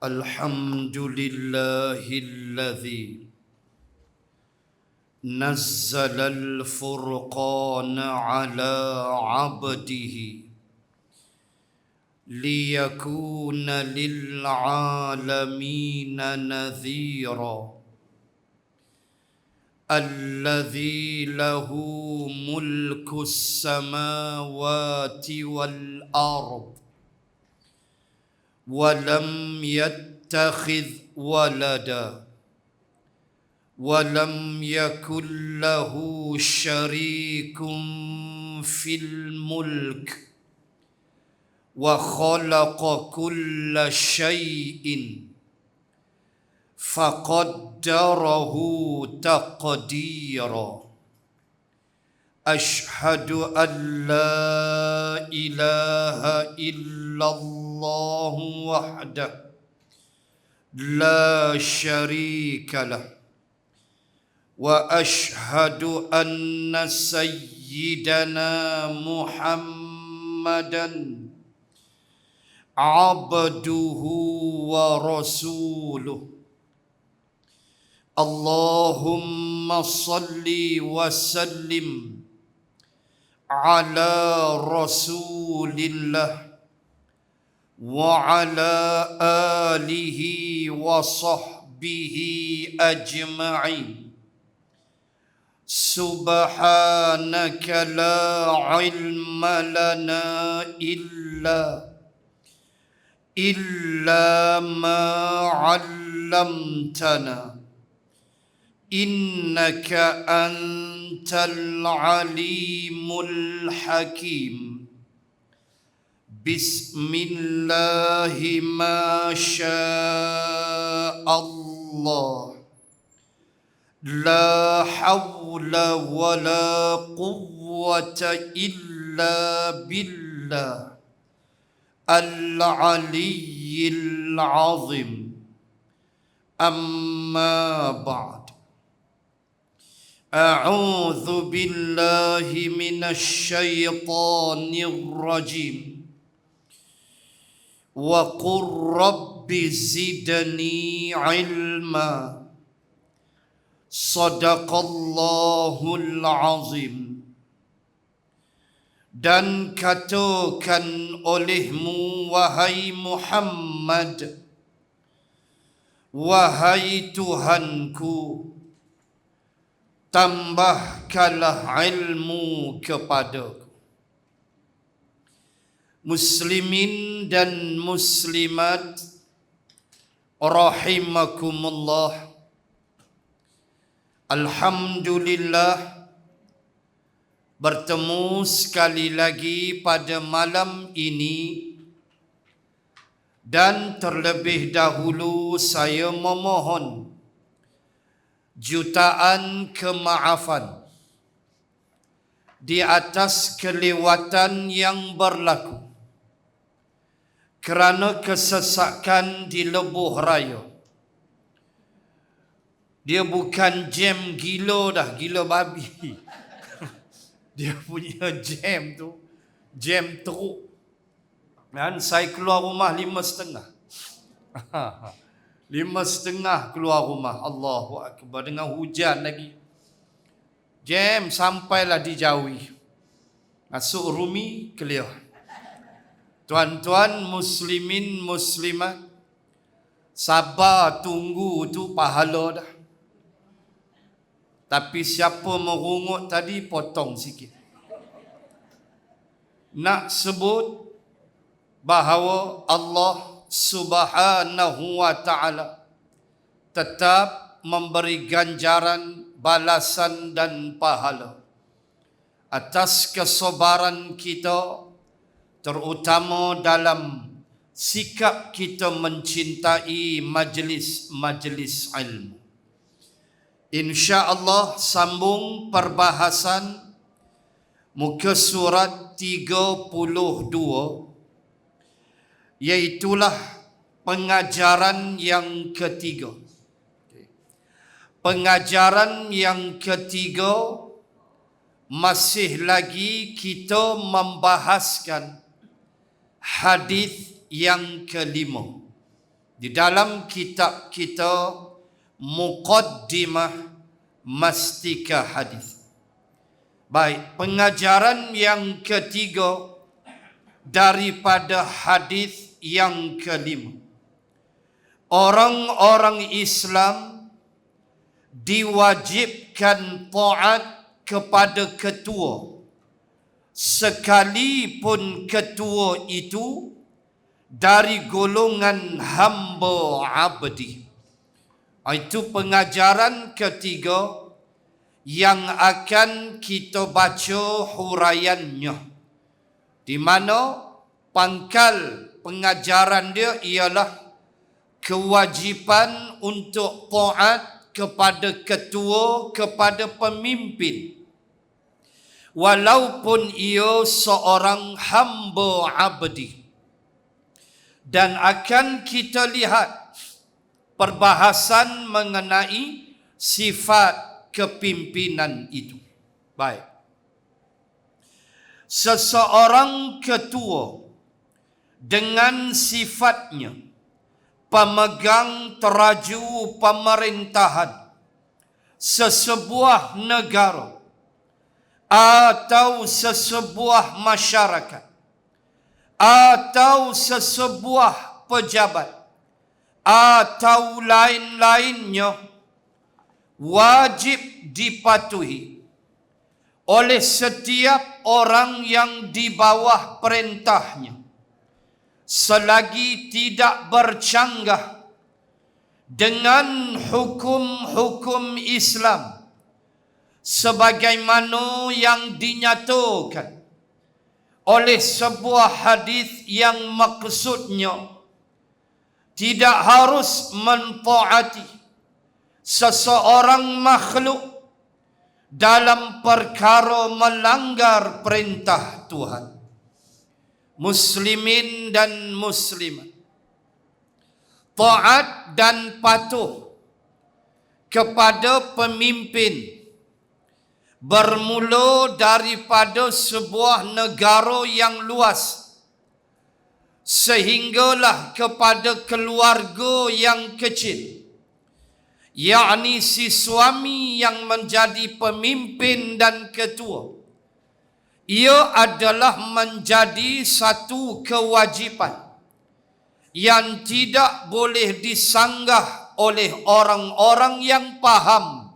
الحمد لله الذي نزل الفرقان على عبده ليكون للعالمين نذيرا الذي له ملك السماوات والأرض ولم يتخذ ولدا ولم يكن له شريك في الملك وخلق كل شيء فقدره تقديرا أشهد أن لا إله إلا الله وحده لا شريك له وأشهد أن سيدنا محمدا عبده ورسوله اللهم صل وسلم على رسول الله وعلى آله وصحبه أجمعين سبحانك لا علم لنا إلا ما علمتنا إنك أنت العليم الحكيم بسم الله ما شاء الله لا حول ولا قوة إلا بالله العلي العظيم أما بعد أعوذ بالله من الشيطان الرجيم وقل رب زدني علما صدق الله العظيم. Dan katakan olehmu wahai Muhammad, wahai Tuhanku, tambahkanlah ilmu kepadaku. Muslimin dan muslimat rahimakumullah, alhamdulillah bertemu sekali lagi pada malam ini, dan terlebih dahulu saya memohon jutaan kemaafan di atas kelewatan yang berlaku kerana kesesakan di lebuh raya. Dia bukan jam gila dah, gila babi. Dia punya jam tu, jam teruk. Dan saya keluar rumah 5:30. 5:30 keluar rumah. Allahu Akbar, dengan hujan lagi. Jam sampailah di Jawi. Masuk Rumi, clear. Tuan-tuan muslimin muslimat, sabar tunggu tu pahala dah. Tapi siapa merungut tadi, potong sikit. Nak sebut bahawa Allah Subhanahu wa ta'ala tetap memberi ganjaran, balasan dan pahala atas kesabaran kita, terutama dalam sikap kita mencintai majlis-majlis ilmu. InsyaAllah sambung perbahasan muka surat 32, iaitulah pengajaran yang ketiga. Pengajaran yang ketiga masih lagi kita membahaskan hadis yang kelima. di dalam kitab kita Muqaddimah Mastika Hadis. Baik, pengajaran yang ketiga daripada hadis yang kelima. Orang-orang Islam diwajibkan taat kepada ketua, sekalipun ketua itu dari golongan hamba abdi. Itu pengajaran ketiga yang akan kita baca huraiannya, di mana pangkal pengajaran dia ialah kewajipan untuk taat kepada ketua, kepada pemimpin, walaupun ia seorang hamba abdi. Dan akan kita lihat perbahasan mengenai sifat kepimpinan itu. Baik. Seseorang ketua dengan sifatnya pemegang teraju pemerintahan sesebuah negara atau sesebuah masyarakat atau sesebuah pejabat atau lain-lainnya, wajib dipatuhi oleh setiap orang yang di bawah perintahnya, selagi tidak bercanggah dengan hukum-hukum Islam sebagaimana yang dinyatakan oleh sebuah hadis yang maksudnya tidak harus mentaati seseorang makhluk dalam perkara melanggar perintah Tuhan. Muslimin dan muslimat, taat dan patuh kepada pemimpin bermula daripada sebuah negara yang luas sehinggalah kepada keluarga yang kecil, yakni si suami yang menjadi pemimpin dan ketua. Ia adalah menjadi satu kewajipan yang tidak boleh disanggah oleh orang-orang yang faham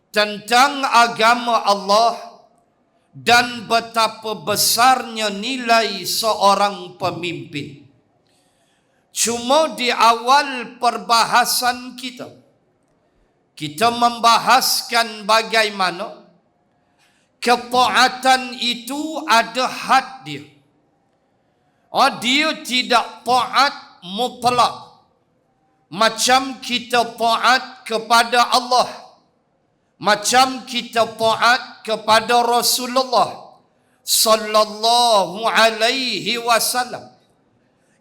tentang agama Allah dan betapa besarnya nilai seorang pemimpin. Cuma di awal perbahasan kita membahaskan bagaimana ketaatan itu ada had dia. Dia tidak taat mutlak macam kita taat kepada Allah, macam kita taat kepada Rasulullah sallallahu alaihi wasallam.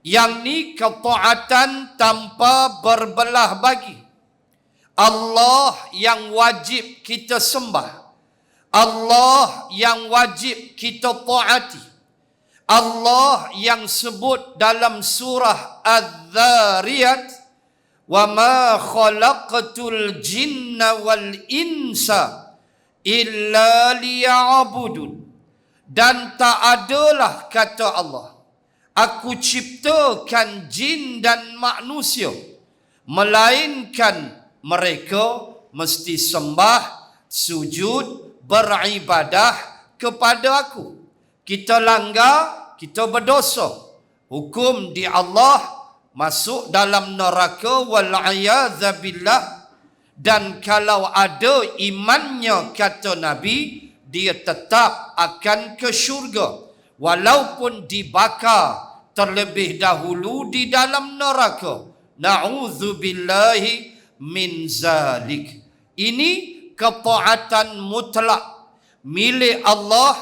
Yang ni ketaatan tanpa berbelah bagi. Allah yang wajib kita sembah, Allah yang wajib kita taati, Allah yang sebut dalam surah Az-Zariyat, wa ma khalaqatul jinna wal insa illa liya'budun. Dan tak adalah, kata Allah, aku ciptakan jin dan manusia melainkan mereka mesti sembah, sujud, beribadah kepada aku. Kita langgar, kita berdosa, hukum di Allah, masuk dalam neraka wal'iyadza billah. Dan kalau ada imannya, kata Nabi, dia tetap akan ke syurga walaupun dibakar terlebih dahulu di dalam neraka. Na'udzubillahi min zalik. Ini ketaatan mutlak milik Allah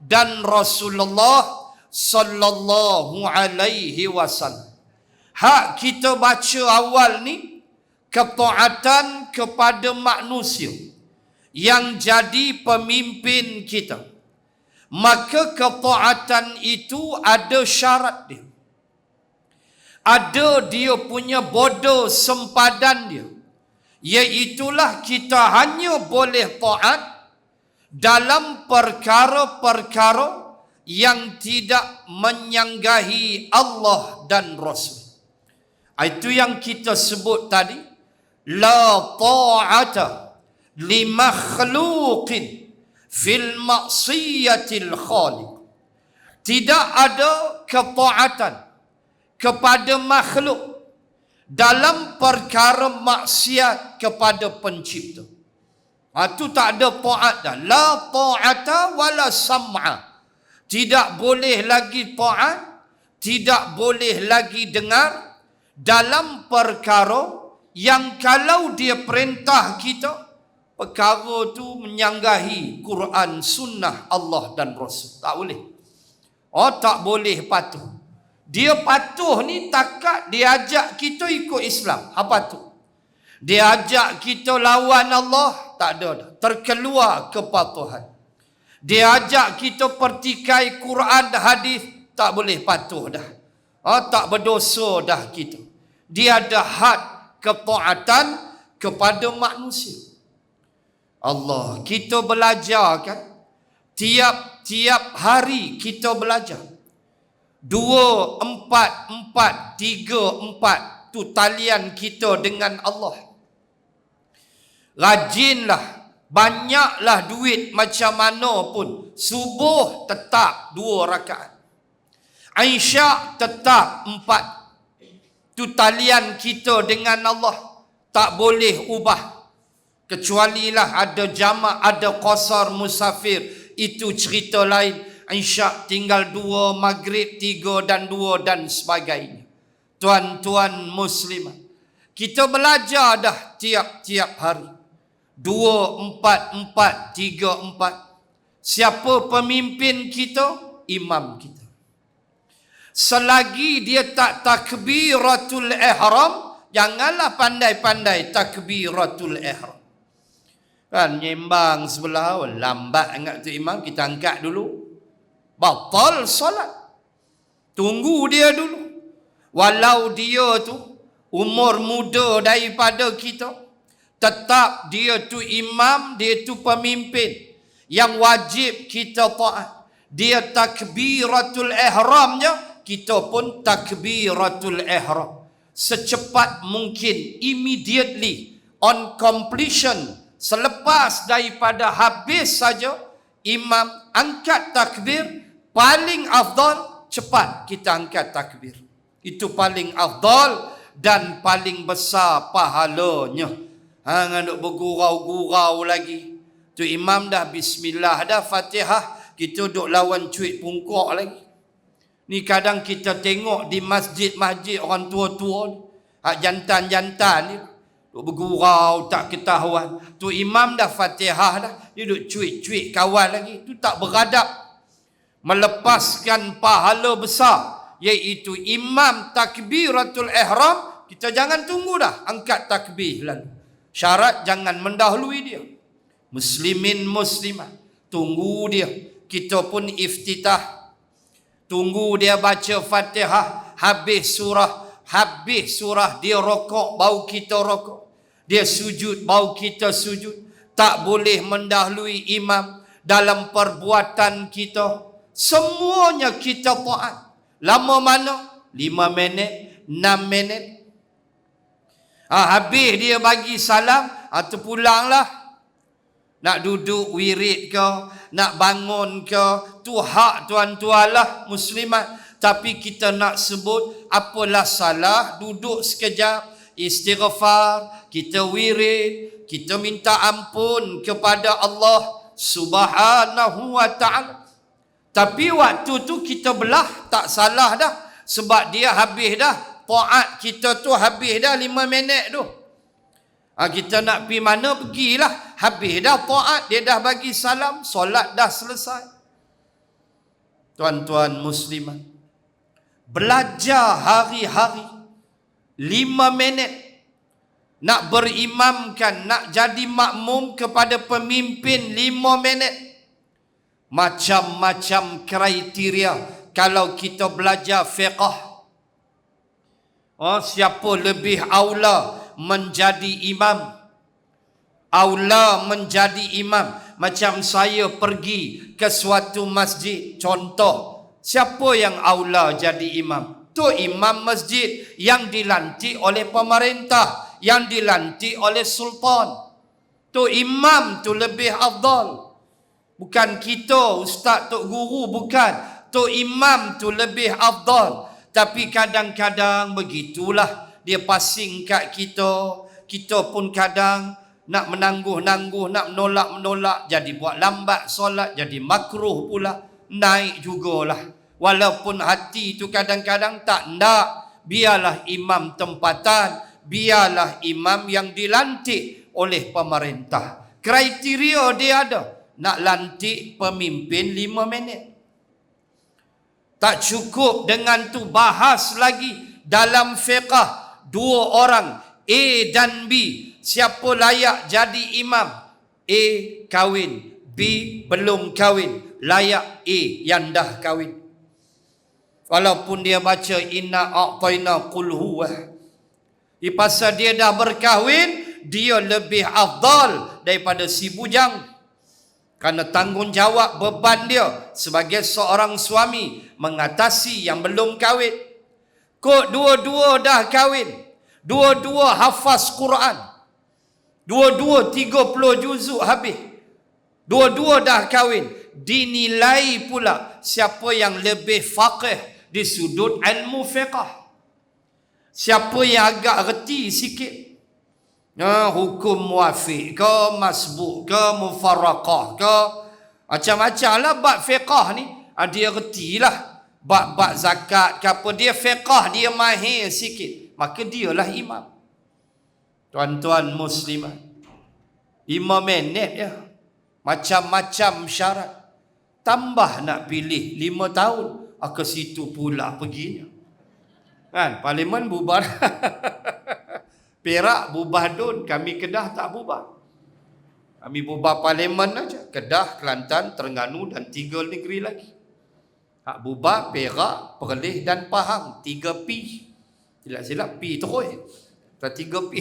dan Rasulullah sallallahu alaihi wasallam. Hak kita baca awal ni ketaatan kepada manusia yang jadi pemimpin kita. Maka ketaatan itu ada syarat dia. ada dia punya bodoh sempadan dia. Iaitulah kita hanya boleh taat dalam perkara-perkara yang tidak menyanggahi Allah dan Rasul. Itu yang kita sebut tadi, la ta'ata li makhluqin fil maksiyatil khaliq. Tidak ada ketaatan kepada makhluk dalam perkara maksiat kepada pencipta. Itu tak ada taat dah. La ta'ata wala sam'a. Tidak boleh lagi taat, tidak boleh lagi dengar dalam perkara yang kalau dia perintah kita, perkara tu menyanggahi Quran, sunnah Allah dan Rasul. Tak boleh. Tak boleh patuh. Dia patuh ni takat dia ajak kita ikut Islam. Apa tu? Dia ajak kita lawan Allah, tak ada dah. Terkeluar kepatuhan. Dia ajak kita pertikai Quran dan hadis, tak boleh patuh dah. Tak berdosa dah kita. Dia ada had ketaatan kepada manusia. Allah, kita belajar kan? Tiap-tiap hari kita belajar. 2, 4, 4, 3, 4. Tu talian kita dengan Allah. Rajinlah. Banyaklah duit macam mana pun. Subuh tetap 2 rakaat. Isyak tetap 4. Tu talian kita dengan Allah. Tak boleh ubah. Kecualilah ada jamak, ada qasar, musafir. Itu cerita lain. Isyak tinggal 2, maghrib 3 dan 2 dan sebagainya. Tuan-tuan muslimat, kita belajar dah tiap-tiap hari. 2, 4, 4, 3, 4. Siapa pemimpin kita? Imam kita. Selagi dia tak takbiratul ihram, janganlah pandai-pandai takbiratul ihram. Kan nyembang sebelah, lambat ingat tu imam, kita angkat dulu. Batal solat. Tunggu dia dulu. Walau dia tu umur muda daripada kita, tetap dia tu imam, dia tu pemimpin yang wajib kita taat. Dia takbiratul ihramnya, kita pun takbiratul ihram. Secepat mungkin, immediately, on completion, selepas daripada habis saja, imam angkat takbir, paling afdal, cepat kita angkat takbir. Itu paling afdal dan paling besar pahalanya. Nak bergurau-gurau lagi. Tu imam dah bismillah dah, Fatihah, kita duk lawan cuit pungkok lagi. Ni kadang kita tengok di masjid-masjid orang tua-tua ni, jantan-jantan ni duk bergurau tak ketahuan. Tu imam dah Fatihah dah, dia duk cuit-cuit kawan lagi. Tu tak beradab, melepaskan pahala besar, iaitu imam takbiratul ihram. Kita jangan tunggu dah, angkat takbir lalu. Syarat jangan mendahului dia. Muslimin muslimat, tunggu dia. Kita pun iftitah, tunggu dia baca Fatihah, habis surah dia rokok, baru kita rokok. Dia sujud, baru kita sujud. Tak boleh mendahului imam dalam perbuatan kita. Semuanya kita taat. Lama mana? 5 minit, 6 minit. Habis dia bagi salam, tu pulanglah. Nak duduk wirid ke, nak bangun ke, tu hak tuan-tuan lah muslimat. Tapi kita nak sebut, apalah salah duduk sekejap, istighfar, kita wirid, kita minta ampun kepada Allah Subhanahu wa ta'ala. Tapi waktu tu kita belah, tak salah dah. Sebab dia habis dah. Taat kita tu habis dah 5 minit tu. Kita nak pergi mana, pergilah. Habis dah taat, dia dah bagi salam, solat dah selesai. Tuan-tuan muslimat, belajar hari-hari 5 minit. Nak berimamkan, nak jadi makmum kepada pemimpin 5 minit. Macam-macam kriteria kalau kita belajar fiqh. Siapa lebih aula menjadi imam? Aula menjadi imam. Macam saya pergi ke suatu masjid, contoh, siapa yang aula jadi imam? Tu imam masjid yang dilantik oleh pemerintah, yang dilantik oleh sultan. Tu imam tu lebih afdal. Bukan kita, ustaz, tok guru, bukan. Tu imam tu lebih afdal. Tapi kadang-kadang begitulah, dia passing kat kita. Kita pun kadang nak menangguh-nangguh, nak menolak-menolak, jadi buat lambat solat, jadi makruh pula, naik jugalah. Walaupun hati tu kadang-kadang tak nak, biarlah imam tempatan, biarlah imam yang dilantik oleh pemerintah. Kriteria dia ada, nak lantik pemimpin 5 minit. Tak cukup dengan tu, bahas lagi dalam fiqah, 2 orang A dan B, siapa layak jadi imam? A kahwin, B belum kahwin, layak A yang dah kahwin. Walaupun dia baca inna a'tayna qul huwa, pasal dia dah berkahwin, dia lebih afdal daripada si bujang. Kerana tanggungjawab beban dia sebagai seorang suami mengatasi yang belum kahwin. Kok dua-dua dah kahwin, dua-dua hafaz Quran, dua-dua 30 juzuk habis, dua-dua dah kahwin, dinilai pula siapa yang lebih faqih di sudut ilmu fiqah, siapa yang agak reti sikit. Hukum muafiq ke, masbuk ke, mufarraqah ke, macam-macam lah bab fiqah ni. Dia reti lah. Bab zakat ke apa, dia fiqah, dia mahir sikit, maka dialah imam. Tuan-tuan muslimat, 5 minit ya, macam-macam syarat. Tambah nak pilih 5 tahun, ke situ pula perginya. Kan, parlimen bubar. Perak bubar Dun, kami Kedah tak bubar. Kami bubar parlimen aja. Kedah, Kelantan, Terengganu dan 3 negeri lagi. Hak bubar Perak, Perlis dan Pahang, 3 P. Silap-silap P terus. 3 P.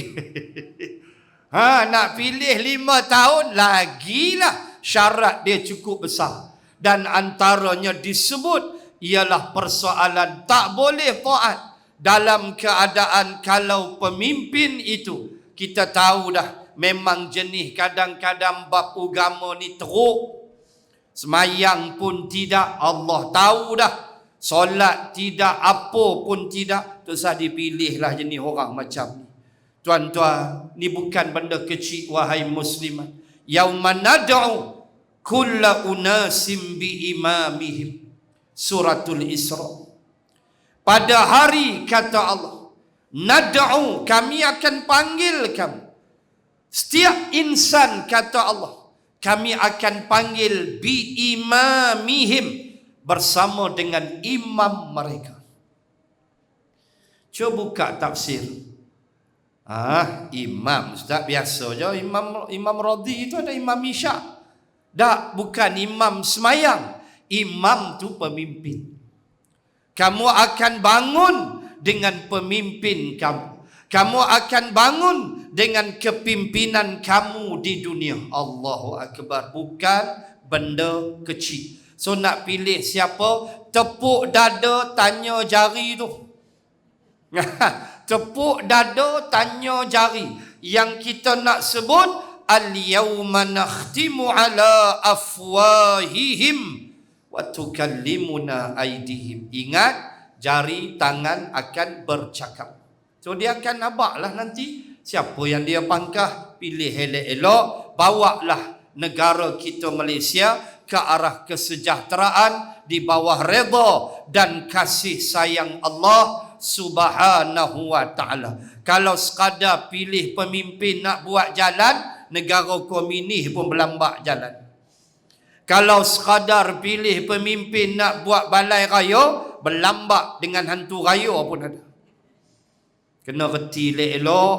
Nak pilih 5 tahun, lagilah syarat dia cukup besar. Dan antaranya disebut ialah persoalan tak boleh taat dalam keadaan kalau pemimpin itu, kita tahu dah, memang jenis kadang-kadang bab agama ni teruk. Semayang pun tidak, Allah tahu dah. Solat tidak, apa pun tidak. Tu sah dipilihlah jenis orang macam ni. Tuan-tuan, ni bukan benda kecil wahai muslimat. Yauma nad'u kulla unasim bi imamihim. Suratul Isra. Pada hari, kata Allah, nad'u, kami akan panggil kamu. Setiap insan, kata Allah, kami akan panggil bi imamihim, bersama dengan imam mereka. Cuba buka tafsir. Imam, Ustaz, biasa je imam radhi itu ada imam isyak. Tak, bukan imam semayang. Imam tu pemimpin. Kamu akan bangun dengan pemimpin kamu. Kamu akan bangun dengan kepimpinan kamu di dunia. Allahu Akbar. Bukan benda kecil. So nak pilih siapa? Tepuk dada, tanya jari tu. Tepuk dada, tanya jari. Yang kita nak sebut, al-yawma nakhtimu ala afwahihim wa tukallimuna aydihim. Ingat, jari tangan akan bercakap. So dia akan nabaklah nanti siapa yang dia pangkah, pilih elok-elok, bawalah negara kita Malaysia ke arah kesejahteraan di bawah redha dan kasih sayang Allah Subhanahu wa ta'ala. Kalau sekadar pilih pemimpin nak buat jalan, negara komunis pun berlambak jalan. Kalau sekadar pilih pemimpin nak buat balai raya, berlambak dengan hantu raya pun ada. Kena reti elok,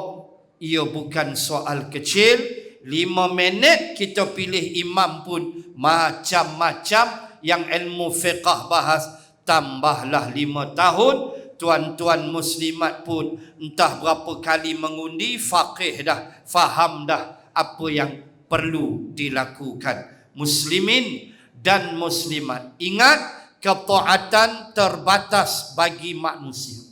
ia bukan soal kecil. 5 minit kita pilih imam pun macam-macam yang ilmu fiqah bahas. Tambahlah 5 tahun, tuan-tuan muslimat pun entah berapa kali mengundi, faqih dah, faham dah apa yang perlu dilakukan. Muslimin dan muslimat, ingat ketaatan terbatas bagi manusia.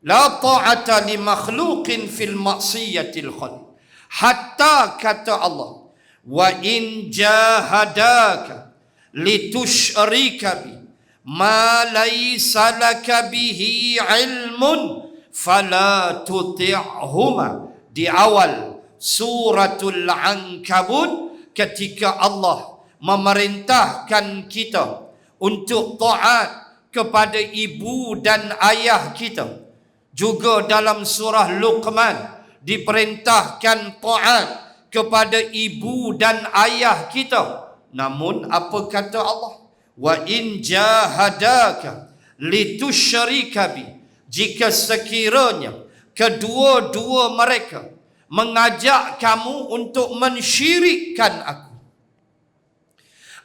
La ta'ata li makhluqin fil maksiyatil khaliq. Hatta kata Allah, wa in jahadaka litusyrika bi ma laysa laka bihi ilmun fala tuti'huma. Di awal suratul Ankabut, ketika Allah memerintahkan kita untuk taat kepada ibu dan ayah kita, juga dalam surah Luqman diperintahkan taat kepada ibu dan ayah kita. Namun apa kata Allah? Wa in jahadaka litusyrika bi, jika sekiranya kedua-dua mereka mengajak kamu untuk mensyirikkan aku,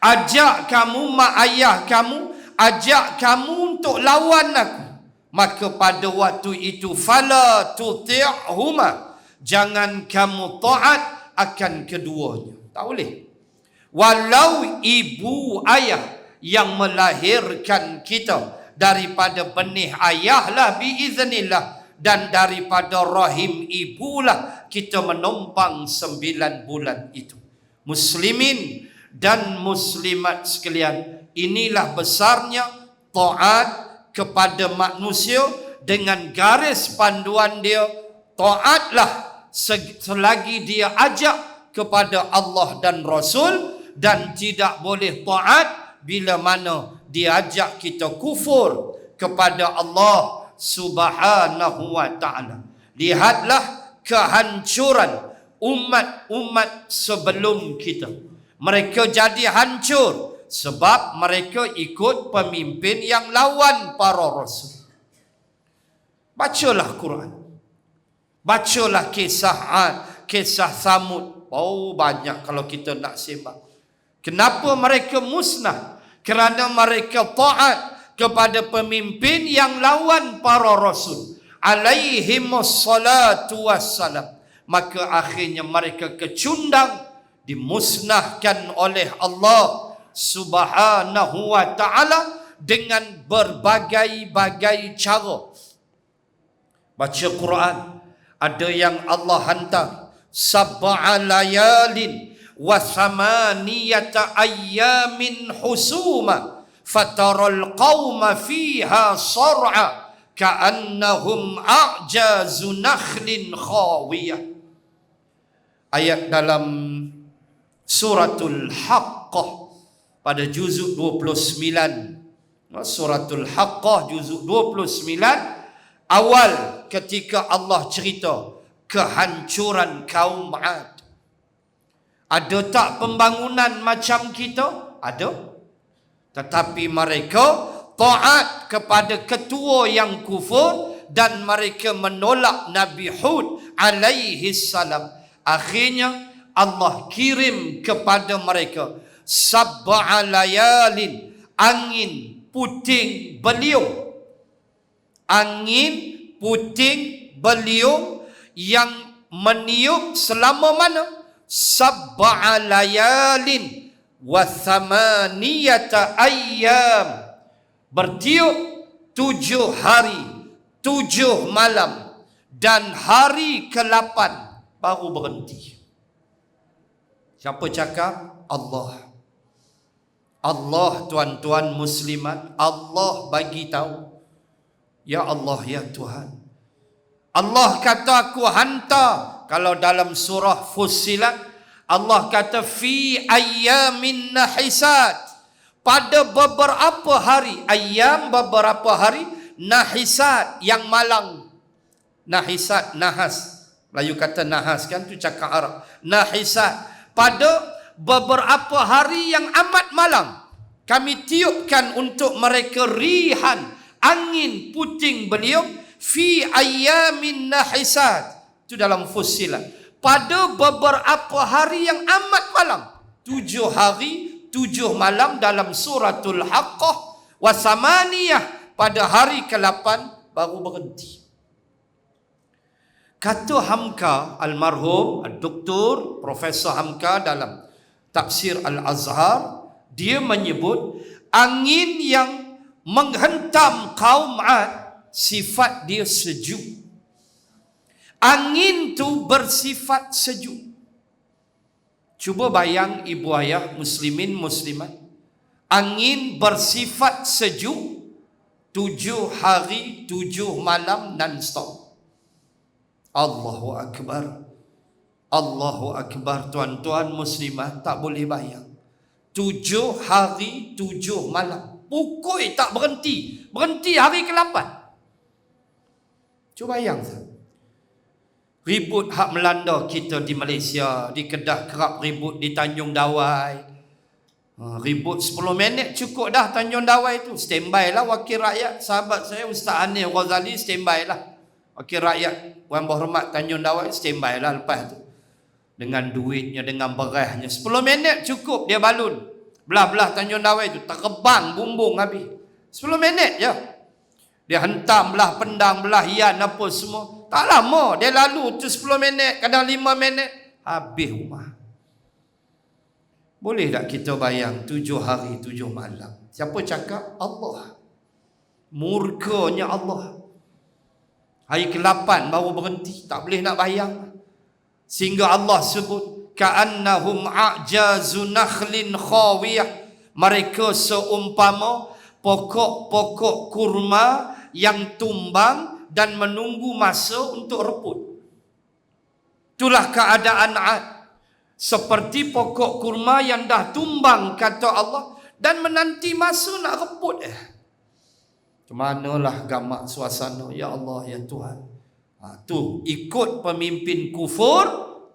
ajak kamu, mak ayah kamu ajak kamu untuk lawan aku, maka pada waktu itu fala tuti'huma, jangan kamu taat akan keduanya. Tak boleh. Walau ibu ayah yang melahirkan kita daripada benih ayahlah biiznillah, dan daripada rahim ibulah kita menumpang 9 bulan itu. Muslimin dan muslimat sekalian, inilah besarnya taat kepada manusia dengan garis panduan dia, taatlah selagi dia ajak kepada Allah dan Rasul, dan tidak boleh taat bila mana dia ajak kita kufur kepada Allah Subhanahu wa ta'ala. Lihatlah kehancuran umat-umat sebelum kita. Mereka jadi hancur sebab mereka ikut pemimpin yang lawan para rasul. Bacalah Quran, bacalah kisah Ad, kisah Samud. Oh, banyak kalau kita nak sembang. Kenapa mereka musnah? Kerana mereka taat kepada pemimpin yang lawan para rasul alaihimus salatu wassalam. Maka akhirnya mereka kecundang, dimusnahkan oleh Allah Subhanahu wa ta'ala dengan berbagai-bagai cara. Baca Quran, ada yang Allah hantar sab'a layalin wa thamaniyata ayyamin husuma fataral qauma fiha sar'a ka'annahum a'jazu nakhlin khawiyah. Ayat dalam suratul Haqqah pada juzuk 29. Suratul Haqqah juzuk 29, awal ketika Allah cerita kehancuran kaum Ad. Ada tak pembangunan macam kita? Ada. Tetapi mereka taat kepada ketua yang kufur dan mereka menolak Nabi Hud alaihi salam. Akhirnya Allah kirim kepada mereka sab'a layalin, angin puting beliung. Angin puting beliung yang meniup selama mana? Sab'a layalin wa thamaniyata ayyam, bertiup 7 hari 7 malam, dan hari ke-8 baru berhenti. Siapa cakap? Allah. Allah, tuan-tuan muslimat, Allah bagi tahu. Ya Allah, ya Tuhan. Allah kata aku hantar. Kalau dalam surah Fussilat, Allah kata fi ayyamin nahisat, pada beberapa hari. Ayyam beberapa hari, nahisat yang malang. Nahisat, nahas. Melayu kata nahas kan, tu cakap Arab. Nahisat, pada beberapa hari yang amat malang, kami tiupkan untuk mereka rihan, angin puting beliung, fi ayyamin nahisat. Itu dalam Fussilat. Pada beberapa hari yang amat malam, 7 hari 7 malam dalam suratul Haqqah. Wa samaniyah pada hari ke-8 baru berhenti. Kata Hamka almarhum Dr. Profesor Hamka dalam tafsir Al-Azhar, dia menyebut angin yang menghentam kaum Ad sifat dia sejuk. Angin tu bersifat sejuk. Cuba bayang ibu ayah muslimin muslimat, angin bersifat sejuk 7 hari 7 malam non-stop. Allahu Akbar. Allahu Akbar. Tuan-tuan muslimah tak boleh bayang. 7 hari 7 malam. Pukul tak berhenti. Berhenti hari ke-8. Cuba bayang. Ribut hak melanda kita di Malaysia. Di Kedah kerap ribut di Tanjung Dawai. Ribut 10 minit cukup dah Tanjung Dawai tu. Standby lah wakil rakyat. Sahabat saya Ustaz Anil Ghazali standby lah. Wakil rakyat Wan Berhormat Tanjung Dawai standby lah lepas tu. Dengan duitnya, dengan berahnya. 10 minit cukup dia balun. Belah-belah Tanjung Dawai tu. Terbang bumbung habis. 10 minit je. Dia hentam belah pendang, belah hian apa semua. Tak lama. Dia lalu tu 10 minit. Kadang 5 minit. Habis rumah. Boleh tak kita bayang 7 hari 7 malam? Siapa cakap? Allah. Murkanya Allah. Hari ke-8 baru berhenti. Tak boleh nak bayang. Sehingga Allah sebut ka'annahum a'jazu nakhlin khawiyah. Mereka seumpama pokok-pokok kurma yang tumbang dan menunggu masa untuk reput. Itulah keadaan Ad. Seperti pokok kurma yang dah tumbang kata Allah dan menanti masa nak reput. Kemanalah gamak suasana. Ya Allah, ya Tuhan. Tu ikut pemimpin kufur,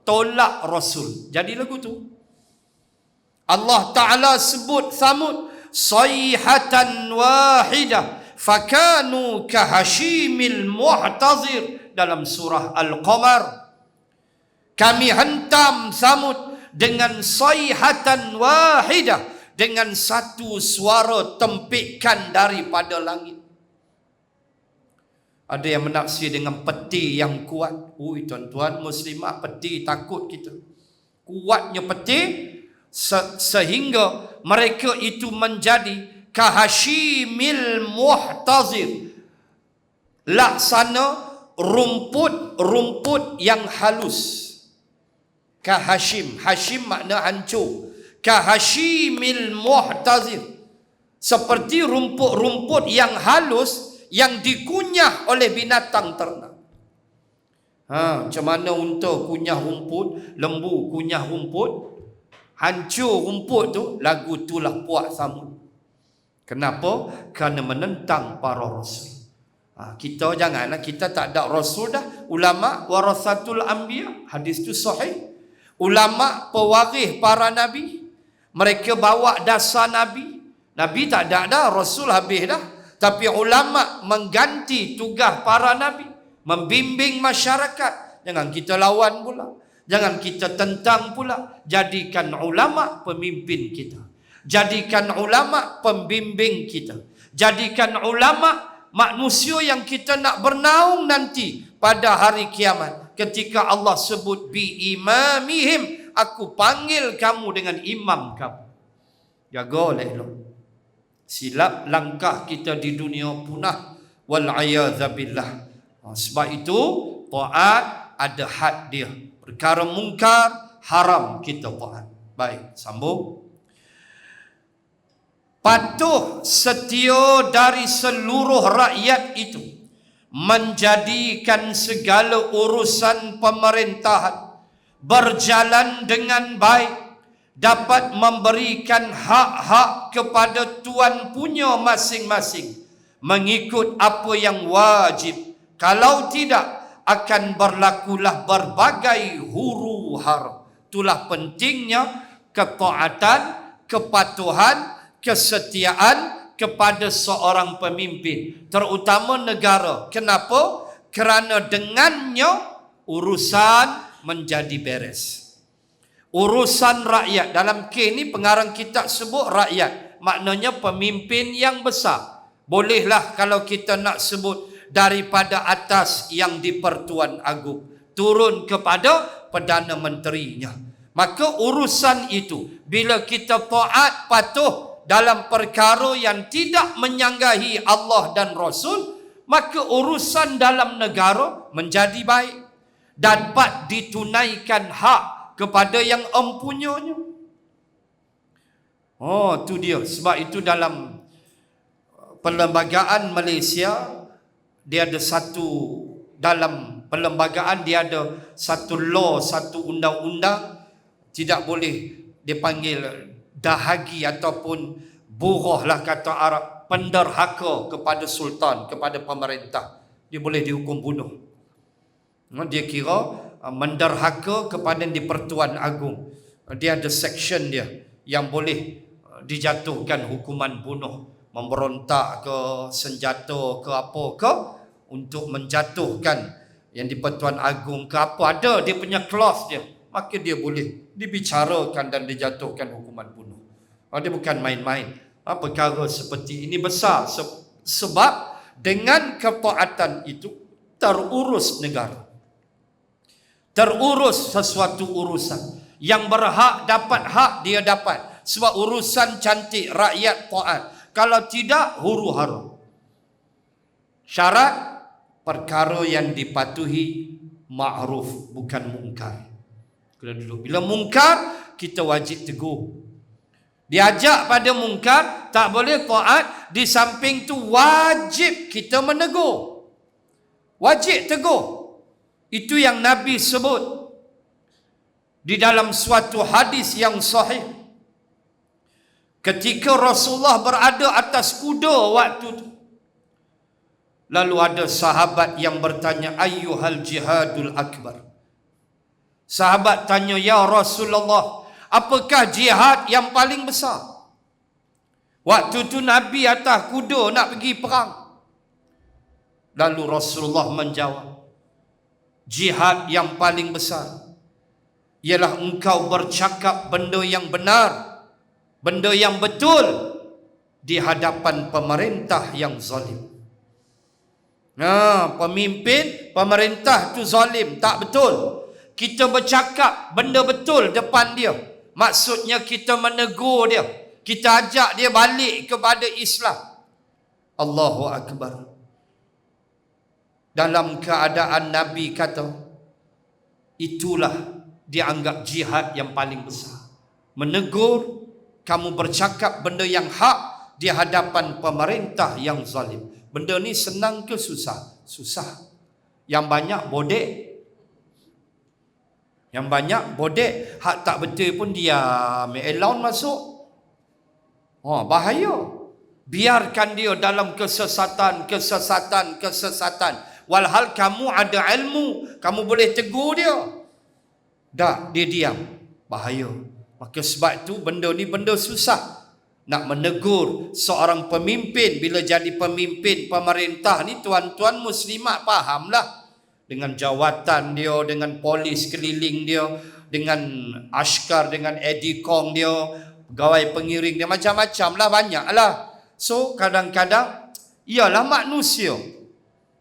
tolak Rasul. Jadi lagu tu Allah Ta'ala sebut Thamud sayhatan wahidah fakanu kahashimil mu'tazir dalam surah Al-Qamar. Kami hentam Thamud dengan sayhatan wahidah, dengan satu suara tempikan daripada langit. Ada yang menafsir dengan peti yang kuat. Ui tuan-tuan muslimah, peti takut kita. Kuatnya peti sehingga mereka itu menjadi kahashimil muhtazir. Laksana rumput-rumput yang halus. Kahashim. Hashim makna hancur. Kahashimil muhtazir. Seperti rumput-rumput yang halus yang dikunyah oleh binatang ternak. Macam mana unta kunyah rumput, lembu kunyah rumput, hancur rumput tu, lagu itulah puak Thamud. Kenapa? Kerana menentang para rasul. Kita janganlah, kita tak ada rasul dah. Ulama warasatul anbiya, hadis tu sahih. Ulama pewaris para nabi. Mereka bawa dasar nabi. Nabi tak ada dah, rasul habis dah. Tapi ulama mengganti tugas para nabi, membimbing masyarakat. Jangan kita lawan pula, jangan kita tentang pula. Jadikan ulama pemimpin kita, jadikan ulama pembimbing kita, jadikan ulama manusia yang kita nak bernaung nanti pada hari kiamat. Ketika Allah sebut bi imamihim, aku panggil kamu dengan imam kamu. Jaga elok. Silap langkah kita di dunia punah. Wal'ayadzabillah. Sebab itu taat ada had dia. Perkara mungkar haram kita taat. Baik, sambung. Patuh setia dari seluruh rakyat itu, menjadikan segala urusan pemerintahan berjalan dengan baik, dapat memberikan hak-hak kepada tuan punya masing-masing, mengikut apa yang wajib. Kalau tidak, akan berlakulah berbagai huru-hara. Itulah pentingnya ketaatan, kepatuhan, kesetiaan kepada seorang pemimpin, terutama negara. Kenapa? Kerana dengannya urusan menjadi beres. Urusan rakyat. Dalam K ni pengarang kitab sebut rakyat. Maknanya pemimpin yang besar. Bolehlah kalau kita nak sebut daripada atas yang di-Pertuan Agong turun kepada Perdana Menterinya. Maka urusan itu, bila kita taat patuh dalam perkara yang tidak menyanggahi Allah dan Rasul, maka urusan dalam negara menjadi baik. Dapat ditunaikan hak kepada yang empunyanya. Oh, tu dia. Sebab itu dalam perlembagaan Malaysia, dia ada satu, dalam perlembagaan dia ada satu law, satu undang-undang, tidak boleh dipanggil dahagi ataupun buruh lah kata Arab, penderhaka kepada sultan, kepada pemerintah. Dia boleh dihukum bunuh. Dia kira menderhaka kepada di-Pertuan Agong. Dia ada section dia yang boleh dijatuhkan hukuman bunuh. Memberontak ke, senjata ke apa ke, untuk menjatuhkan yang di-Pertuan Agong ke apa, ada dia punya clause dia, maka dia boleh dibicarakan dan dijatuhkan hukuman bunuh. Dia bukan main-main. Perkara seperti ini besar, sebab dengan ketaatan itu terurus negara, terurus sesuatu urusan. Yang berhak dapat hak dia dapat, sebab urusan cantik, rakyat taat. Kalau tidak, huru-hara. Syarat perkara yang dipatuhi ma'ruf, bukan mungkar. Bila mungkar, kita wajib tegur. Diajak pada mungkar, tak boleh taat. Di samping tu wajib kita menegur. Wajib tegur. Itu yang Nabi sebut di dalam suatu hadis yang sahih. Ketika Rasulullah berada atas kuda waktu itu, lalu ada sahabat yang bertanya, ayyuhal jihadul akbar. Sahabat tanya, ya Rasulullah, apakah jihad yang paling besar? Waktu itu Nabi atas kuda nak pergi perang. Lalu Rasulullah menjawab, jihad yang paling besar ialah engkau bercakap benda yang benar, benda yang betul di hadapan pemerintah yang zalim. Pemimpin pemerintah tu zalim, tak betul. Kita bercakap benda betul depan dia. Maksudnya kita menegur dia, kita ajak dia balik kepada Islam. Allahu Akbar. Dalam keadaan Nabi kata, itulah dianggap jihad yang paling besar. Menegur, kamu bercakap benda yang hak di hadapan pemerintah yang zalim. Benda ni senang ke susah? Susah. Yang banyak bodek. Yang banyak bodek. Hak tak betul pun diam. Allowance masuk. Bahaya. Biarkan dia dalam kesesatan. Walhal kamu ada ilmu, kamu boleh tegur dia. Tak, dia diam. Bahaya. Maka sebab itu benda ni benda susah. Nak menegur seorang pemimpin, bila jadi pemimpin pemerintah ni, tuan-tuan muslimat fahamlah. Dengan jawatan dia, dengan polis keliling dia, dengan askar, dengan edikong dia, pegawai pengiring dia, macam-macam lah, banyak lah. So kadang-kadang, ialah manusia.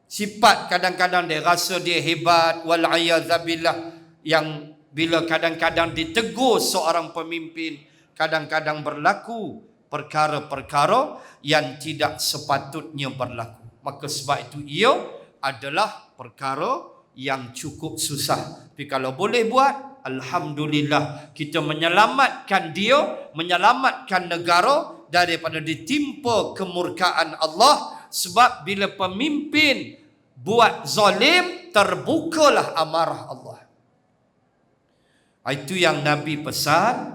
Sifat kadang-kadang dia rasa dia hebat, wal'ayadzabillah, yang bila kadang-kadang ditegur seorang pemimpin, kadang-kadang berlaku perkara-perkara yang tidak sepatutnya berlaku. Maka sebab itu ia adalah perkara yang cukup susah. Tapi kalau boleh buat, alhamdulillah, kita menyelamatkan dia, menyelamatkan negara daripada ditimpa kemurkaan Allah. Sebab bila pemimpin buat zalim, terbukalah amarah Allah. Itu yang Nabi pesan.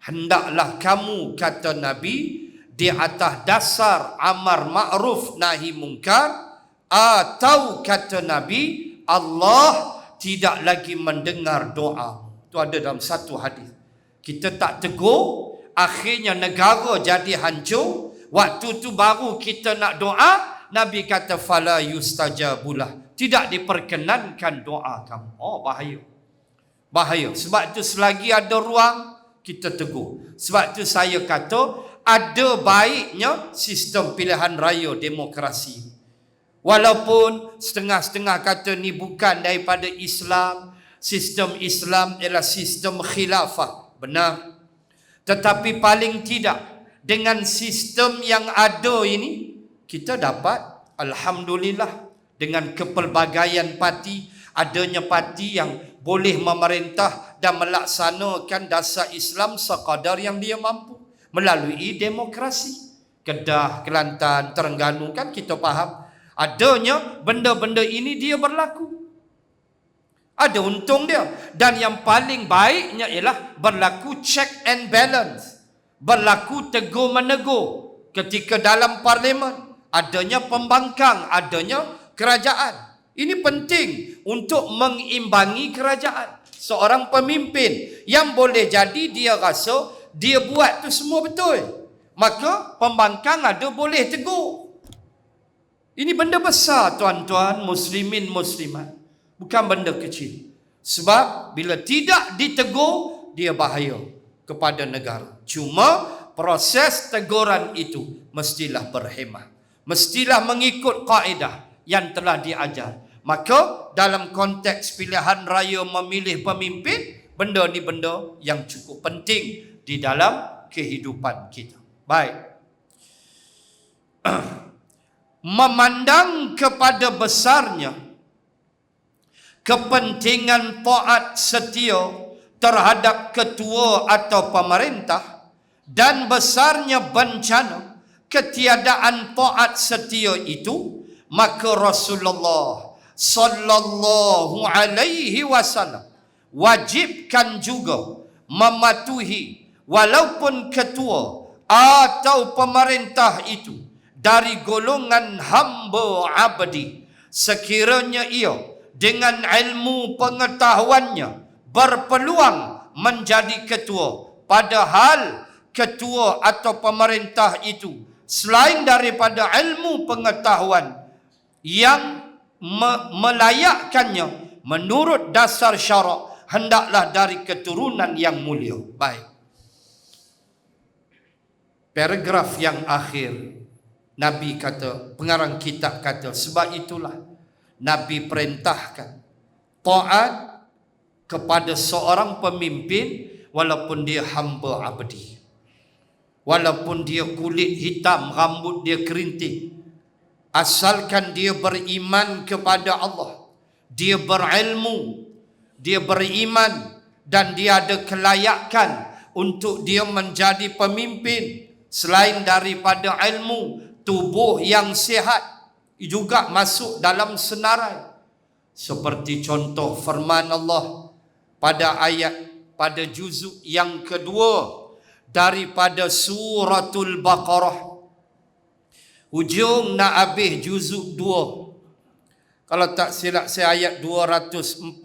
Hendaklah kamu, kata Nabi, di atas dasar amar ma'ruf nahi mungkar, atau kata Nabi, Allah tidak lagi mendengar doa. Itu ada dalam satu hadis. Kita tak tegur, akhirnya negara jadi hancur. Waktu tu baru kita nak doa, Nabi kata fala yustajabulah, tidak diperkenankan doa kamu. Bahaya. Bahaya. Sebab itu selagi ada ruang, kita tegur. Sebab itu saya kata, ada baiknya sistem pilihan raya demokrasi. Walaupun setengah-setengah kata ni bukan daripada Islam, sistem Islam ialah sistem khilafah. Benar. Tetapi paling tidak, dengan sistem yang ada ini, kita dapat, alhamdulillah, dengan kepelbagaian parti, adanya parti yang boleh memerintah dan melaksanakan dasar Islam sekadar yang dia mampu melalui demokrasi. Kedah, Kelantan, Terengganu, kan kita faham adanya benda-benda ini dia berlaku. Ada untung dia. Dan yang paling baiknya ialah berlaku check and balance. Berlaku tegur menegur ketika dalam parlimen. Adanya pembangkang, adanya kerajaan. Ini penting untuk mengimbangi kerajaan. Seorang pemimpin yang boleh jadi dia rasa dia buat tu semua betul, maka pembangkang ada boleh tegur. Ini benda besar tuan-tuan, muslimin muslimat. Bukan benda kecil. Sebab bila tidak ditegur, dia bahaya kepada negara. Cuma proses teguran itu mestilah berhemah. Mestilah mengikut kaedah yang telah diajar. Maka dalam konteks pilihan raya memilih pemimpin, benda ni benda yang cukup penting di dalam kehidupan kita. Baik. Memandang kepada besarnya kepentingan taat setia terhadap ketua atau pemerintah dan besarnya bencana ketiadaan taat setia itu, maka Rasulullah sallallahu alaihi wasallam wajibkan juga mematuhi walaupun ketua atau pemerintah itu dari golongan hamba abdi, sekiranya ia dengan ilmu pengetahuannya berpeluang menjadi ketua, padahal ketua atau pemerintah itu selain daripada ilmu pengetahuan yang melayakkannya menurut dasar syarak, hendaklah dari keturunan yang mulia. Baik. Paragraf yang akhir, Nabi kata, pengarang kitab kata, sebab itulah Nabi perintahkan taat kepada seorang pemimpin walaupun dia hamba abdi. Walaupun dia kulit hitam, rambut dia kerinting. Asalkan dia beriman kepada Allah, dia berilmu, dia beriman dan dia ada kelayakan untuk dia menjadi pemimpin. Selain daripada ilmu, tubuh yang sihat juga masuk dalam senarai. Seperti contoh firman Allah pada pada juzuk yang kedua daripada suratul Baqarah. Hujung nak habis juzuk 2. Kalau tak silap saya ayat 247,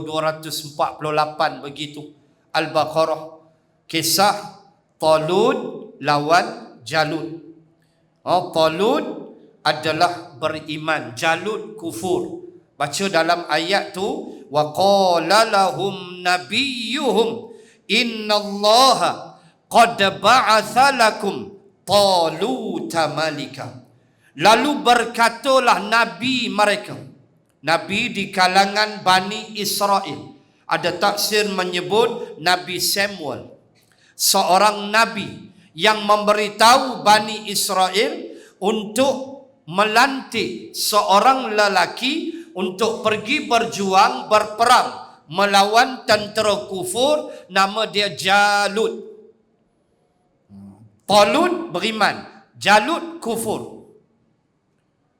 248 begitu. Al-Baqarah. Kisah Talut lawan Jalut. Talut adalah beriman, Jalut kufur. Baca dalam ayat tu, wa qala lahum nabiyyuhum innallaha qad ba'atha lakum Taluta malika. Lalu berkatalah nabi mereka, nabi di kalangan Bani Israel. Ada tafsir menyebut Nabi Samuel, seorang nabi yang memberitahu Bani Israel untuk melantik seorang lelaki untuk pergi berjuang berperang melawan tentera kufur, nama dia Jalut. Talut beriman, Jalut kufur.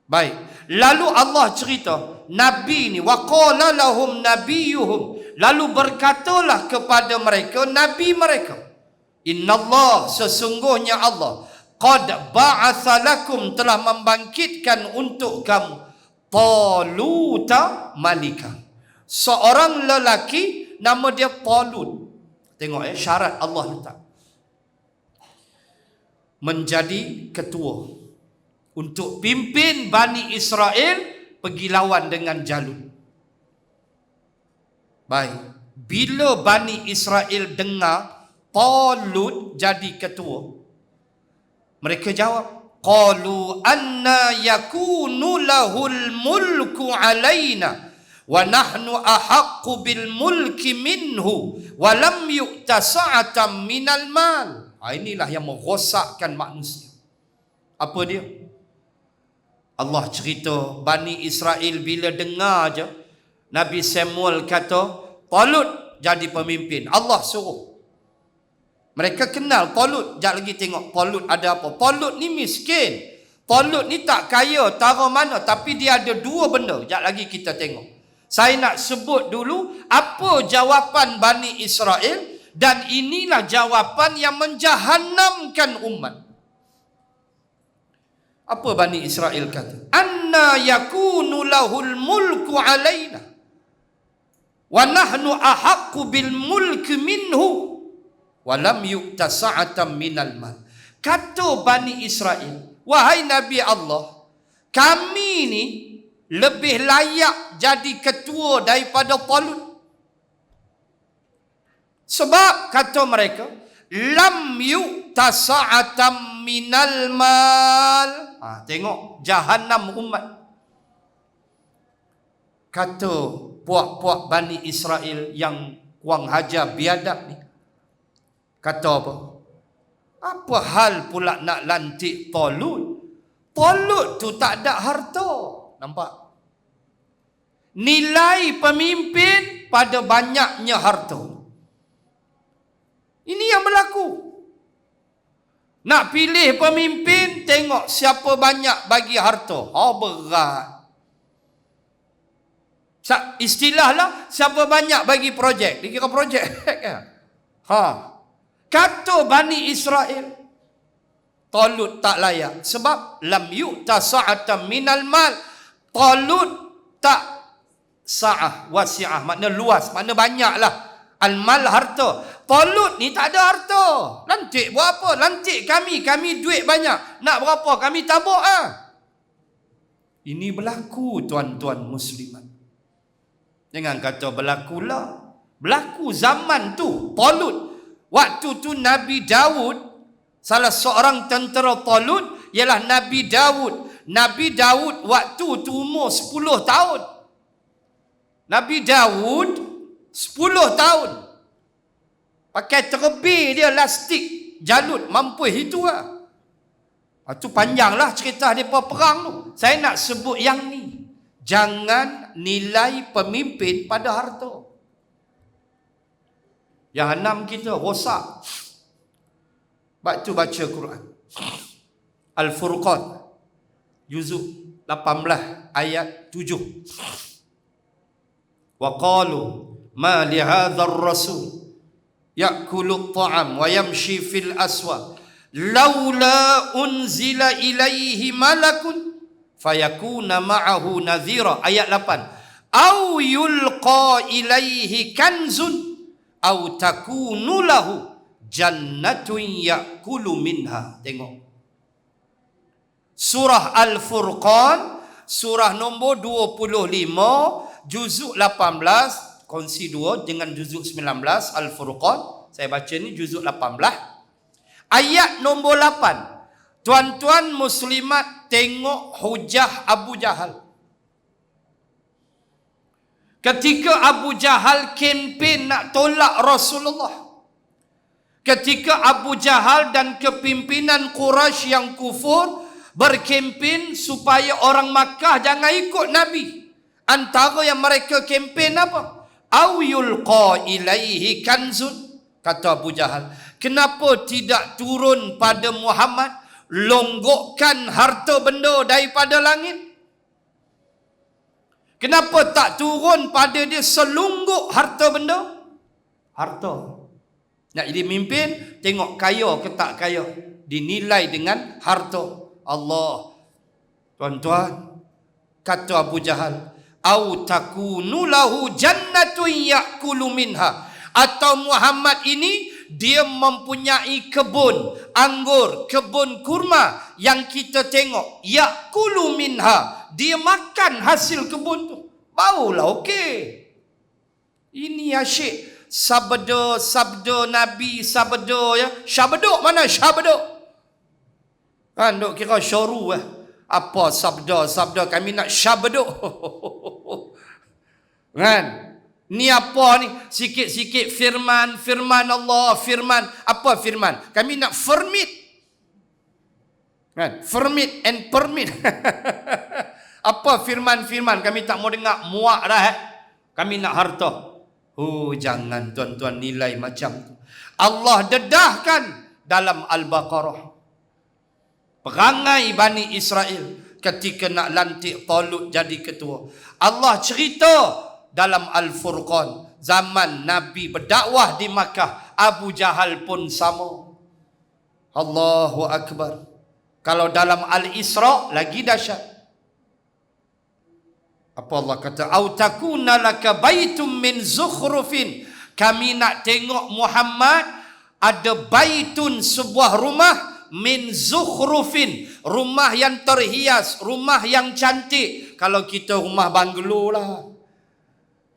Baik. Lalu Allah cerita, nabi ni, wa qala lahum nabiyyuhum, lalu berkatalah kepada mereka nabi mereka, innallah, sesungguhnya Allah, qad ba'atha lakum, telah membangkitkan untuk kamu Taluta malika, seorang lelaki nama dia Talut. Tengok syarat Allah letak, menjadi ketua untuk pimpin Bani Israel pergi lawan dengan Jalut. Baik. Bila Bani Israel dengar Talut jadi ketua. Mereka jawab, qalu anna yakunu lahul mulku alaina wa nahnu ahaqqu bil mulki minhu wa lam yu'ta sa'atan minal mal. Inilah yang merosakkan manusia. Apa dia? Allah cerita Bani Israel bila dengar je Nabi Samuel kata Talut jadi pemimpin, Allah suruh. Mereka kenal Talut. Sekejap lagi tengok Talut ada apa. Talut ni miskin. Talut ni tak kaya tara mana, tapi dia ada dua benda. Sekejap lagi kita tengok. Saya nak sebut dulu apa jawapan Bani Israel, dan inilah jawapan yang menjahannamkan umat. Apa Bani Israel kata? Anna yakunu lahul mulku alaina wa nahnu ahaqqu bil mulki minhu walam yu'ta sa'atan minal mal. Kata Bani Israel, wahai Nabi Allah, kami ni lebih layak jadi ketua daripada Talut. Sebab kata mereka, lam yu'ta sa'atan minal mal. Tengok jahanam umat. Kata puak-puak Bani Israel yang kurang hajar biadab ni, kata apa? Apa hal pula nak lantik Talut? Talut tu tak ada harta. Nampak? Nilai pemimpin pada banyaknya harta. Ini yang berlaku. Nak pilih pemimpin, tengok siapa banyak bagi harta. Berat. Istilahlah, siapa banyak bagi projek. Dia kira projek kan? Kata Bani Israel, Talut tak layak. Sebab lam yu'ta sa'atan minal mal. Talut tak sa'ah, wasi'ah. Makna luas, makna banyaklah. Al-mal harta. Talut ni tak ada harta. Lantik buat apa? Lantik kami duit banyak. Nak berapa kami tabuk Ini berlaku tuan-tuan muslimat. Jangan kata berlakulah. Berlaku zaman tu Talut. Waktu tu Nabi Daud, salah seorang tentera Talut ialah Nabi Daud. Nabi Daud waktu tu umur 10 tahun. Nabi Daud 10 tahun. Pakai terbih dia lastik jalut mampus itu Itu panjanglah cerita mereka perang tu. Saya nak sebut yang ni. Jangan nilai pemimpin pada harta. Jahanam kita rosak. Baca Quran. Al-Furqan juzuk 18 ayat 7. Wa qalu ma li hadzal rasul ya'kulu at-ta'am wa yamshi fil aswaq laula unzila ilaihi malakun fayakuna ma'ahu nadhira. Ayat 8. Au yulqa ilaihi kanzun au takunu lahu jannatun ya'kulu minha. Tengok surah Al-Furqan, surah nombor 25, juzuk 18, kongsi 2 dengan juzuk 19 Al-Furqan. Saya baca ni juzuk 18 ayat nombor 8. Tuan-tuan muslimat, tengok hujah Abu Jahal. Ketika Abu Jahal kempen nak tolak Rasulullah, ketika Abu Jahal dan kepimpinan Quraisy yang kufur berkempen supaya orang Makkah jangan ikut Nabi, antara yang mereka kempen apa? Au yulqa ilaihi kanzun. Kata Abu Jahal, kenapa tidak turun pada Muhammad, longgokkan harta benda daripada langit? Kenapa tak turun pada dia selungguk harta benda? Harta. Nak jadi mimpin, tengok kaya ke tak kaya. Dinilai dengan harta. Allah. Tuan-tuan, kata Abu Jahal, au takunu lahu jannatun ya'kulu minha. Atau Muhammad ini dia mempunyai kebun anggur, kebun kurma yang kita tengok, ya'kulu minha, dia makan hasil kebun tu. Barulah okey. Ini asyik. sabda Nabi, sabda ya. Syabduk mana syabduk? Kan duk kira syoru Apa sabda kami nak syabduk. Kan? Ni apa ni? Sikit-sikit firman Allah, firman. Apa firman? Kami nak fermit. Kan? Fermit and permit. Apa firman-firman? Kami tak mau dengar, muak dah. Kami nak harta. Oh, jangan tuan-tuan nilai macam tu. Allah dedahkan dalam Al-Baqarah. Perangai Bani Israel ketika nak lantik Talut jadi ketua. Allah cerita dalam Al-Furqan, zaman Nabi berdakwah di Makkah, Abu Jahal pun sama. Allahu Akbar. Kalau dalam Al-Isra lagi dahsyat. Apa Allah kata? Au takuna laka baitum min zukhrufin. Kami nak tengok Muhammad ada baitun, sebuah rumah, min zukhrufin, rumah yang terhias, rumah yang cantik. Kalau kita rumah banglo lah.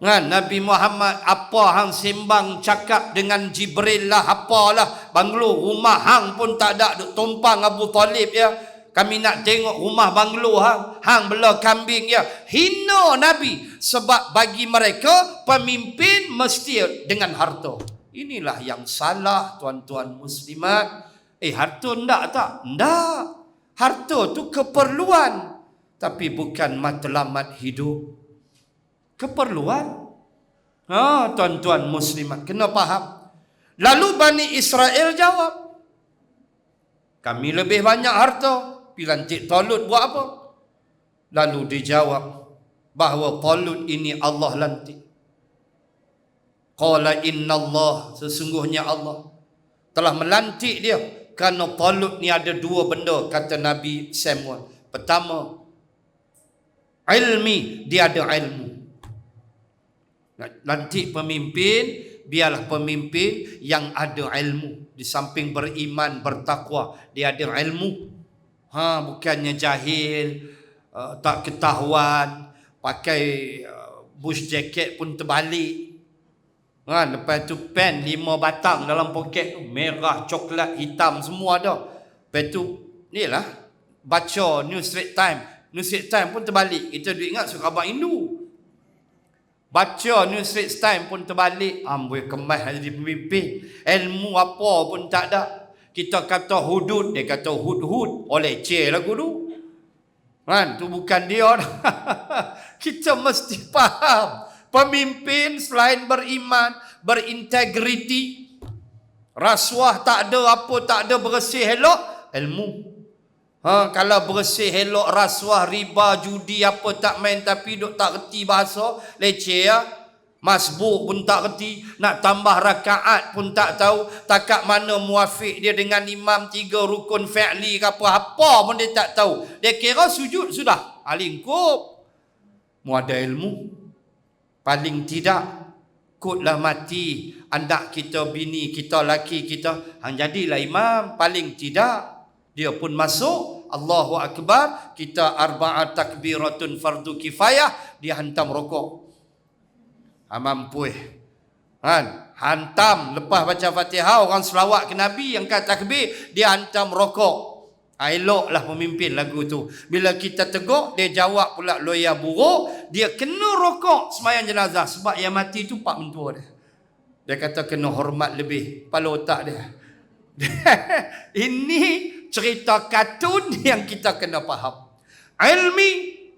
Kan Nabi Muhammad apa hang sembang cakap dengan Jibril lah, apalah banglo, rumah hang pun tak ada, duk tumpang Abu Talib ya. Kami nak tengok rumah banglo hang bela kambing ya. Hina Nabi sebab bagi mereka pemimpin mesti dengan harta. Inilah yang salah tuan-tuan muslimat. Harta ndak tak? Ndak. Harta tu keperluan tapi bukan matlamat hidup. Keperluan. Tuan-tuan muslimat kena faham. Lalu Bani Israel jawab, kami lebih banyak harta, lantik Talut buat apa? Lalu dijawab bahawa Talut ini Allah lantik. Qala innallah, sesungguhnya Allah telah melantik dia kerana Talut ni ada dua benda, kata Nabi Samuel. Pertama, ilmi, dia ada ilmu. Lantik pemimpin, biarlah pemimpin yang ada ilmu. Di samping beriman, bertakwa, dia ada ilmu. Bukannya jahil, tak ketahuan, pakai bush jacket pun terbalik. Lepas tu pen 5 batang dalam poket tu, merah, coklat, hitam semua ada. Lepas tu ni lah baca New Straits Times. New Straits Times pun terbalik. Kita duk ingat surat khabar Hindu. Baca New Straits Times pun terbalik. Amboi kemas jadi pemimpin. Ilmu apa pun tak ada. Kita kata hudud, dia kata hud-hud. Oleh leceh lagu tu. Kan, tu bukan dia. Kita mesti faham. Pemimpin selain beriman, berintegriti, rasuah tak ada, apa tak ada, bersih elok, ilmu. Kalau bersih elok, rasuah, riba, judi, apa tak main tapi duk tak reti bahasa, leceh ya. Masbuk pun tak reti, nak tambah rakaat pun tak tahu, takat mana muafiq dia dengan imam 3 rukun fi'li ke apa pun dia tak tahu. Dia kira sujud sudah, lingkup. Mu ada ilmu. Paling tidak kutlah mati anak kita, bini kita, laki kita, hang jadilah imam. Paling tidak dia pun masuk. Allahu Akbar, kita arba'at takbiratun fardu kifayah, dia hantam rokok. Mampu hantam lepas baca Fatihah, orang selawat ke Nabi yang kata takbir, dia hantam rokok. Eloklah pemimpin lagu tu. Bila kita tegur, dia jawab pula loya buruk, dia kena rokok sembahyang jenazah sebab yang mati tu pak mentua dia. Dia kata kena hormat lebih kepala otak dia. Ini cerita kartun yang kita kena faham.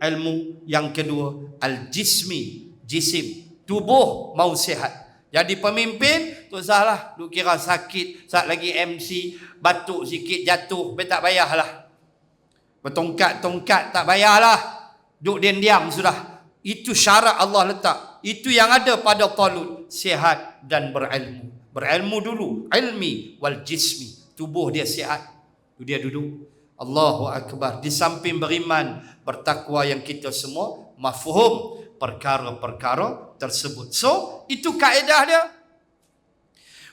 Ilmu yang kedua, al-jismi, jisim, tubuh mau sihat. Jadi pemimpin tu salah, duk kira sakit, saat lagi MC batuk sikit jatuh, tak payahlah. Bertongkat-tongkat tak payahlah. Duk diam-diam sudah. Itu syarat Allah letak. Itu yang ada pada Talut, sihat dan berilmu. Berilmu dulu, ilmi wal jismi. Tubuh dia sihat. Tu dia duduk. Allahu Akbar. Di samping beriman, bertakwa yang kita semua mafhum perkara-perkara tersebut. So, itu kaedah dia.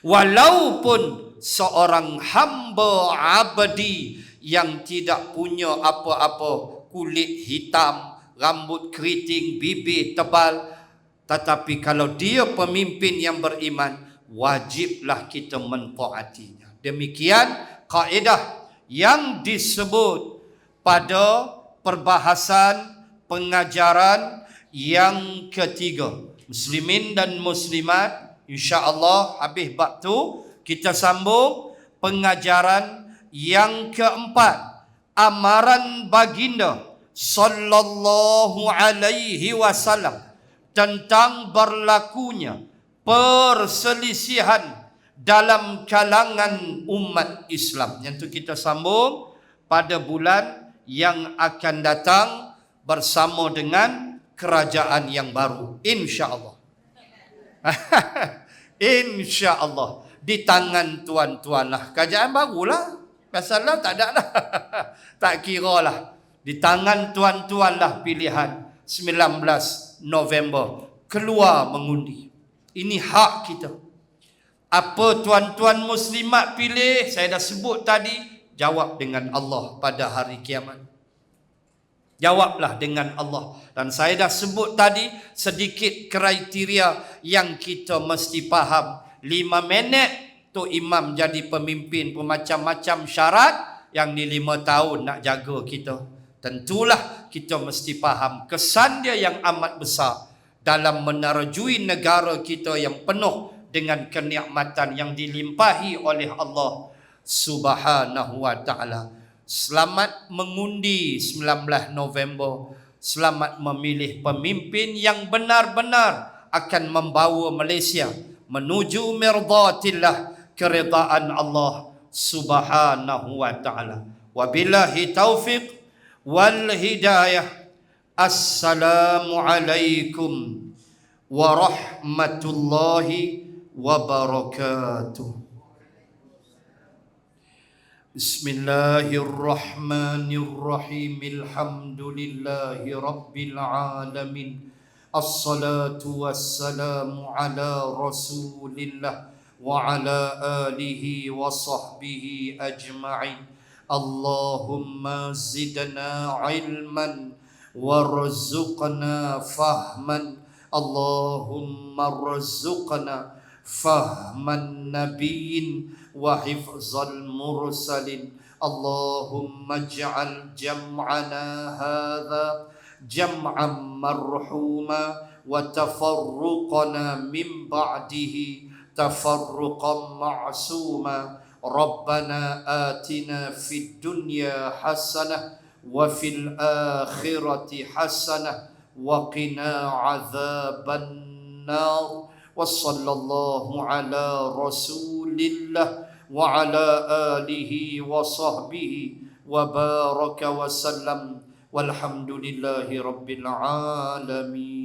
Walaupun seorang hamba abdi yang tidak punya apa-apa, kulit hitam, rambut keriting, bibir tebal, Tetapi kalau dia pemimpin yang beriman, wajiblah kita mentaatinya. Demikian kaedah yang disebut pada perbahasan pengajaran yang ketiga. Muslimin dan muslimat, insya-Allah habis bab tu kita sambung pengajaran yang keempat. Amaran baginda sallallahu alaihi wasallam tentang berlakunya perselisihan dalam kalangan umat Islam. Yang tu kita sambung pada bulan yang akan datang bersama dengan kerajaan yang baru, insya-Allah. Insya-Allah di tangan tuan-tuan lah. Kerajaan barulah. Masalah tak ada lah. Tak kira lah. Di tangan tuan-tuan lah pilihan 19 November. Keluar mengundi. Ini hak kita. Apa tuan-tuan muslimat pilih, saya dah sebut tadi, jawab dengan Allah pada hari kiamat. Jawablah dengan Allah. Dan saya dah sebut tadi sedikit kriteria yang kita mesti faham. 5 minit tu imam jadi pemimpin macam-macam syarat, yang ni 5 tahun nak jaga kita. Tentulah kita mesti faham kesan dia yang amat besar dalam menerjui negara kita yang penuh dengan kenikmatan yang dilimpahi oleh Allah Subhanahu wa taala. Selamat mengundi 19 November. Selamat memilih pemimpin yang benar-benar akan membawa Malaysia menuju mirdatillah, keridaan Allah Subhanahu wa taala. Wabillahi taufiq wal hidayah. Assalamualaikum warahmatullahi wabarakatuh. Bismillahirrahmanirrahim. Alhamdulillahi rabbil alamin. Assalatu wassalamu ala rasulillah wa ala alihi wa sahbihi ajma'in. Allahumma zidna ilman warzuqna fahman. Allahumma rzuqna fahman nabiyyin wa hifzal mursalin. Allahumma ij'al jam'ana hadha jam'an marhuma wa tafarruqana min ba'dihi tafarruqan ma'suma. Rabbana atina fid dunya hasanah wa fil akhirati hasanah wa qina adzaban nar. Wa sallallahu ala rasulillah wa ala alihi wa sahbihi wa baraka wa sallam. Walhamdulillahi rabbil alamin.